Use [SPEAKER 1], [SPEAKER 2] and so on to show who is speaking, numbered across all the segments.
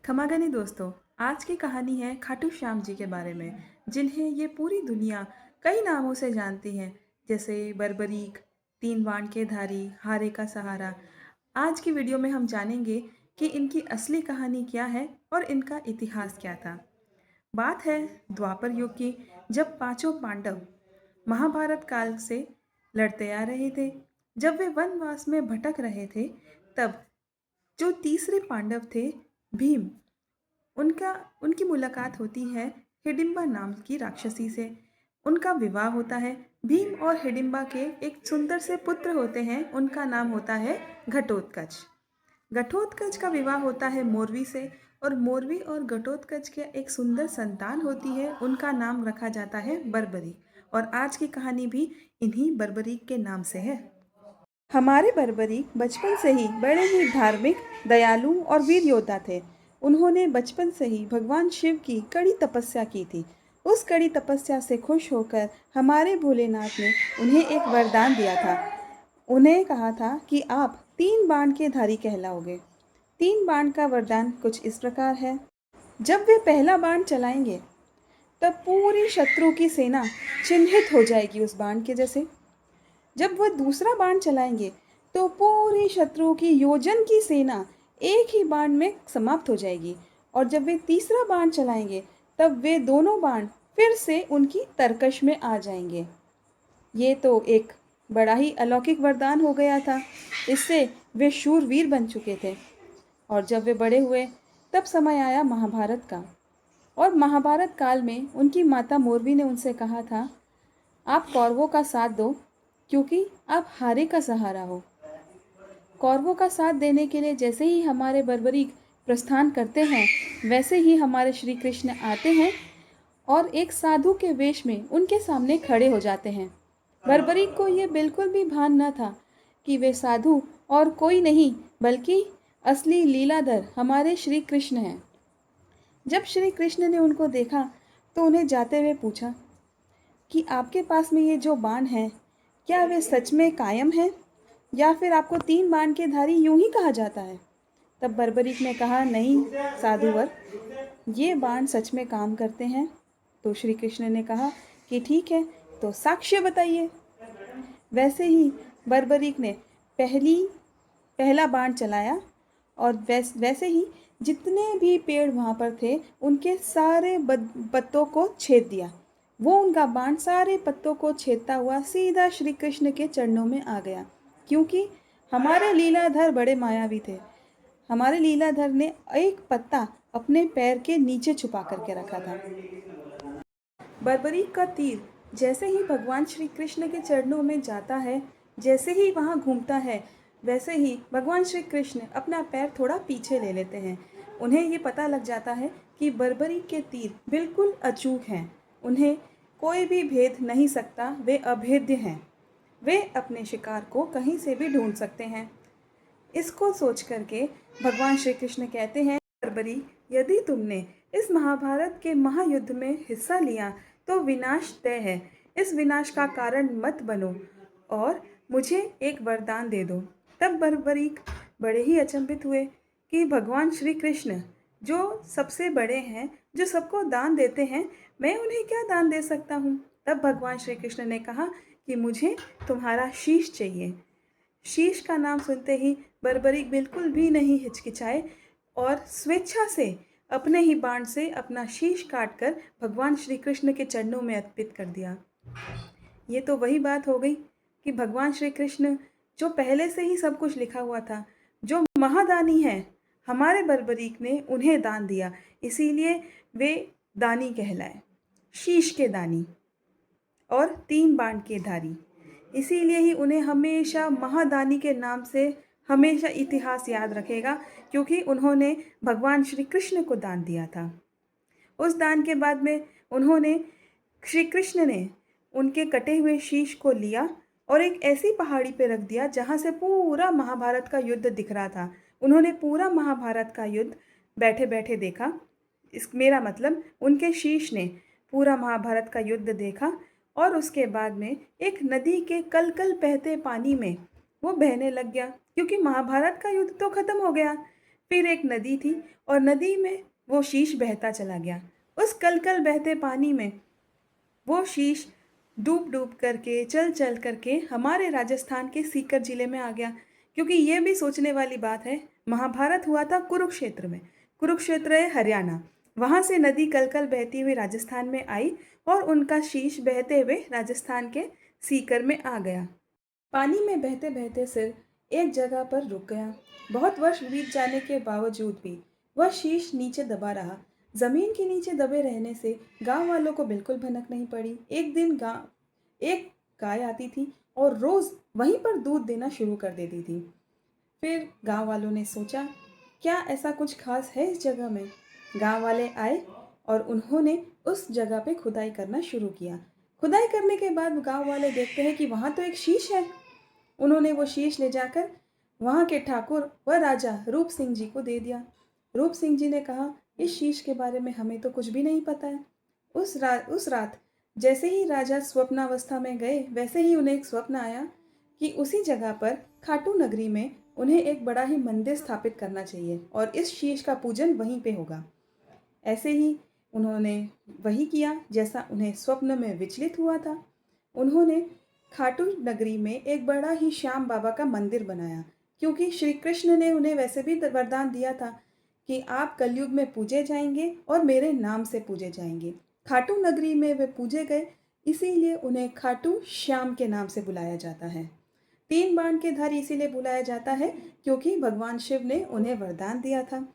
[SPEAKER 1] खमागनी दोस्तों, आज की कहानी है खाटू श्याम जी के बारे में, जिन्हें ये पूरी दुनिया कई नामों से जानती है, जैसे बर्बरीक, तीन बाण के धारी, हारे का सहारा। आज की वीडियो में हम जानेंगे कि इनकी असली कहानी क्या है और इनका इतिहास क्या था। बात है द्वापर युग की, जब पांचों पांडव महाभारत काल से लड़ते आ रहे थे। जब वे वनवास में भटक रहे थे, तब जो तीसरे पांडव थे, भीम, उनका उनकी मुलाकात होती है हिडिंबा नाम की राक्षसी से। उनका विवाह होता है। भीम और हिडिंबा के एक सुंदर से पुत्र होते हैं, उनका नाम होता है घटोत्कच। घटोत्कच का विवाह होता है मोरवी से, और मोरवी और घटोत्कच के एक सुंदर संतान होती है, उनका नाम रखा जाता है बर्बरीक। और आज की कहानी भी इन्हीं बर्बरीक के नाम से है। हमारे बर्बरीक बचपन से ही बड़े ही धार्मिक, दयालु और वीर योद्धा थे। उन्होंने बचपन से ही भगवान शिव की कड़ी तपस्या की थी। उस कड़ी तपस्या से खुश होकर हमारे भोलेनाथ ने उन्हें एक वरदान दिया था। उन्हें कहा था कि आप तीन बाण के धारी कहलाओगे। तीन बाण का वरदान कुछ इस प्रकार है। जब वे पहला बाण चलाएंगे, तब पूरी शत्रु की सेना चिन्हित हो जाएगी उस बाण के जैसे। जब वह दूसरा बाण चलाएंगे, तो पूरी शत्रु की योजन की सेना एक ही बाण में समाप्त हो जाएगी। और जब वे तीसरा बाण चलाएंगे, तब वे दोनों बाण फिर से उनकी तरकश में आ जाएंगे। ये तो एक बड़ा ही अलौकिक वरदान हो गया था। इससे वे शूरवीर बन चुके थे। और जब वे बड़े हुए, तब समय आया महाभारत का। और महाभारत काल में उनकी माता मोरवी ने उनसे कहा था, आप कौरवों का साथ दो, क्योंकि आप हारे का सहारा हो। कौरवों का साथ देने के लिए जैसे ही हमारे बर्बरीक प्रस्थान करते हैं, वैसे ही हमारे श्री कृष्ण आते हैं और एक साधु के वेश में उनके सामने खड़े हो जाते हैं। बर्बरीक को ये बिल्कुल भी भान न था कि वे साधु और कोई नहीं, बल्कि असली लीलाधर हमारे श्री कृष्ण हैं। जब श्री कृष्ण ने उनको देखा, तो उन्हें जाते हुए पूछा कि आपके पास में ये जो बाण हैं, क्या वे सच में कायम हैं, या फिर आपको तीन बाण के धारी यूं ही कहा जाता है। तब बर्बरीक ने कहा, नहीं साधुवर, ये बाण सच में काम करते हैं। तो श्री कृष्ण ने कहा कि ठीक है, तो साक्ष्य बताइए। वैसे ही बर्बरीक ने पहला बाण चलाया, और वैसे ही जितने भी पेड़ वहाँ पर थे, उनके सारे पत्तों को छेद दिया। वो उनका बाण सारे पत्तों को छेदता हुआ सीधा श्री कृष्ण के चरणों में आ गया, क्योंकि हमारे लीलाधर बड़े मायावी थे। हमारे लीलाधर ने एक पत्ता अपने पैर के नीचे छुपा करके रखा था। बर्बरीक का तीर जैसे ही भगवान श्री कृष्ण के चरणों में जाता है, जैसे ही वहाँ घूमता है, वैसे ही भगवान श्री कृष्ण अपना पैर थोड़ा पीछे ले लेते हैं। उन्हें ये पता लग जाता है कि बर्बरीक के तीर बिल्कुल अचूक हैं। उन्हें कोई भी भेद नहीं सकता, वे अभेद्य हैं। वे अपने शिकार को कहीं से भी ढूंढ सकते हैं। इसको सोच करके भगवान श्री कृष्ण कहते हैं, बर्बरी, यदि तुमने इस महाभारत के महायुद्ध में हिस्सा लिया, तो विनाश तय है। इस विनाश का कारण मत बनो और मुझे एक वरदान दे दो। तब बर्बरीक बड़े ही अचंभित हुए कि भगवान श्री कृष्ण जो सबसे बड़े हैं, जो सबको दान देते हैं, मैं उन्हें क्या दान दे सकता हूँ। तब भगवान श्री कृष्ण ने कहा कि मुझे तुम्हारा शीश चाहिए। शीश का नाम सुनते ही बर्बरीक बिल्कुल भी नहीं हिचकिचाए और स्वेच्छा से अपने ही बाण से अपना शीश काटकर भगवान श्री कृष्ण के चरणों में अर्पित कर दिया। ये तो वही बात हो गई कि भगवान श्री कृष्ण जो पहले से ही सब कुछ लिखा हुआ था, जो महादानी है, हमारे बर्बरीक ने उन्हें दान दिया, इसीलिए वे दानी कहलाए, शीश के दानी और तीन बाण के धारी। इसीलिए ही उन्हें हमेशा महादानी के नाम से हमेशा इतिहास याद रखेगा, क्योंकि उन्होंने भगवान श्री कृष्ण को दान दिया था। उस दान के बाद में उन्होंने, श्री कृष्ण ने उनके कटे हुए शीश को लिया और एक ऐसी पहाड़ी पे रख दिया जहाँ से पूरा महाभारत का युद्ध दिख रहा था। उन्होंने पूरा महाभारत का युद्ध बैठे बैठे देखा। मेरा मतलब उनके शीश ने पूरा महाभारत का युद्ध देखा। और उसके बाद में एक नदी के कल बहते पानी में वो बहने लग गया, क्योंकि महाभारत का युद्ध तो खत्म हो गया। फिर एक नदी थी और नदी में वो शीश बहता चला गया। उस कल-कल बहते पानी में वो शीश डूब-डूब करके, चल-चल करके हमारे राजस्थान के सीकर जिले में आ गया। क्योंकि ये भी सोचने वाली बात है, महाभारत हुआ था कुरुक्षेत्र में। कुरुक्षेत्र है हरियाणा। वहाँ से नदी कल-कल बहती हुई राजस्थान में आई और उनका शीश बहते हुए राजस्थान के सीकर में आ गया। पानी में बहते-बहते सिर एक जगह पर रुक गया। बहुत वर्ष बीत जाने के बावजूद भी वह शीश नीचे दबा रहा। ज़मीन के नीचे दबे रहने से गाँव वालों को बिल्कुल भनक नहीं पड़ी। एक गाय आती थी और रोज़ वहीं पर दूध देना शुरू कर देती थी। फिर गाँव वालों ने सोचा, क्या ऐसा कुछ ख़ास है इस जगह में? गाँव वाले आए और उन्होंने उस जगह पे खुदाई करना शुरू किया। खुदाई करने के बाद गाँव वाले देखते हैं कि वहाँ तो एक शीश है। उन्होंने वो शीश ले जाकर वहाँ के ठाकुर व राजा रूप सिंह जी को दे दिया। रूप सिंह जी ने कहा, इस शीश के बारे में हमें तो कुछ भी नहीं पता है। उस रात जैसे ही राजा स्वप्नावस्था में गए, वैसे ही उन्हें एक स्वप्न आया कि उसी जगह पर खाटू नगरी में उन्हें एक बड़ा ही मंदिर स्थापित करना चाहिए और इस शीश का पूजन वहीं पे होगा। ऐसे ही उन्होंने वही किया जैसा उन्हें स्वप्न में विचलित हुआ था। उन्होंने खाटू नगरी में एक बड़ा ही श्याम बाबा का मंदिर बनाया, क्योंकि श्री कृष्ण ने उन्हें वैसे भी वरदान दिया था कि आप कलयुग में पूजे जाएंगे और मेरे नाम से पूजे जाएंगे। खाटू नगरी में वे पूजे गए, इसीलिए उन्हें खाटू श्याम के नाम से बुलाया जाता है। तीन बाण के धारी इसीलिए बुलाया जाता है क्योंकि भगवान शिव ने उन्हें वरदान दिया था।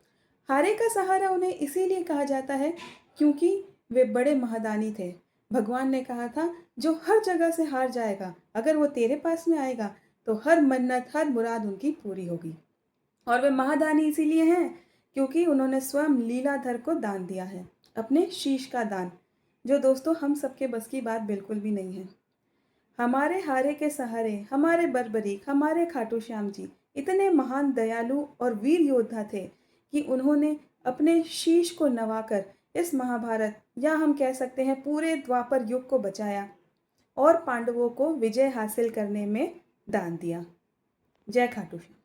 [SPEAKER 1] हारे का सहारा उन्हें इसीलिए कहा जाता है क्योंकि वे बड़े महादानी थे। भगवान ने कहा था, जो हर जगह से हार जाएगा, अगर वो तेरे पास में आएगा तो हर मन्नत, हर मुराद उनकी पूरी होगी। और वे महादानी इसीलिए हैं क्योंकि उन्होंने स्वयं लीलाधर को दान दिया है, अपने शीश का दान, जो दोस्तों हम सबके बस की बात बिल्कुल भी नहीं है। हमारे हारे के सहारे, हमारे बर्बरीक, हमारे खाटू श्याम जी इतने महान दयालु और वीर योद्धा थे कि उन्होंने अपने शीश को नवाकर इस महाभारत, या हम कह सकते हैं पूरे द्वापर युग को बचाया और पांडवों को विजय हासिल करने में दान दिया। जय खाटू श्याम।